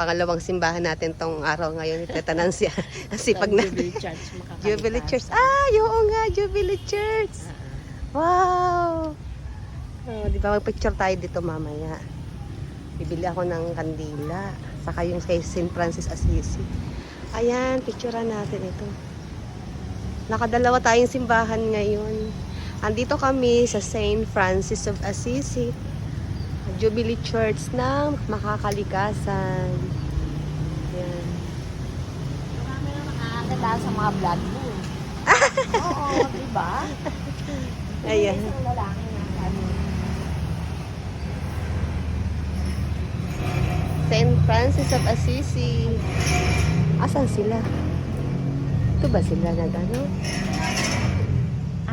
Pangalawang simbahan natin tong araw ngayon. Teta Nancy. Sipag na. Jubilee Church, Makakalipas. Jubilee Church. Oo nga, Jubilee Church. Wow! Oh, di ba mag-picture tayo dito mamaya. Bibili ako ng kandila. Saka yung kay St. Francis Assisi. Ayan, picturean natin ito. Nakadalawa tayong simbahan ngayon. Andito kami sa St. Francis of Assisi. Jubilee Church ng Makakalikasan. Ayan. Marami na nakakakita sa mga vlog mo. Oo, diba? Ayan. Isang lalaki na ano. St. Francis of Assisi. Asan sila? Ito ba sila na ano?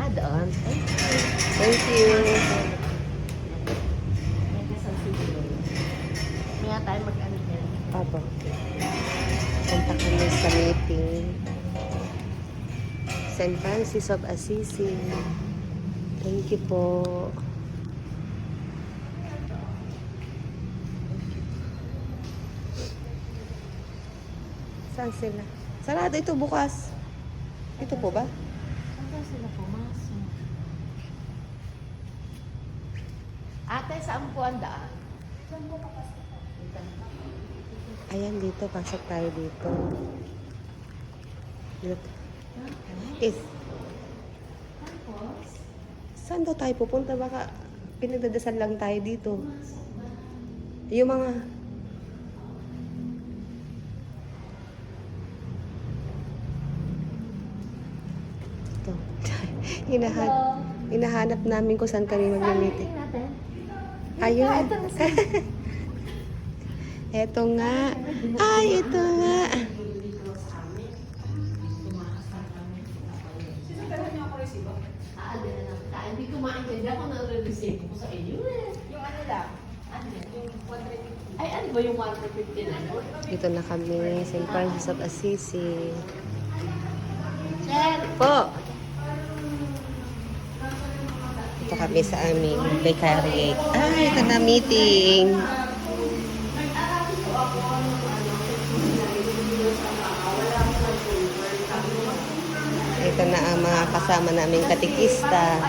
Doon. Thank you. May kasal siguro. May tayo mag-ano yan. Papa. Punta kami sa meeting. St. Francis of Assisi. Thank you po. Saan sila? Sarado ito bukas. Ito po ba? Saan sila pumasok? Ate, saan po ang daan? Saan po papasok? Ayan dito. Pasok tayo dito. Dito. Is. Tapos, Saan daw tayo pupunta? Baka pinagdadasal lang tayo dito. Yung mga... Ito. Hinahanap namin kung saan kami mag-meeting. natin. Ayun. Ito na siya. Eto nga. Ay, ito nga. Hindi ko maintindihan kung nare-receive ko sa inyo eh. Yung ano lang, ano yan, yung 150. Ay, ano ba yung 150 na yun? Dito na kami. St. Francis of Assisi. Sir! Po! Ito kami sa aming vicariate. Ay, ito na meeting. Ito na ang mga kasama naming katikista.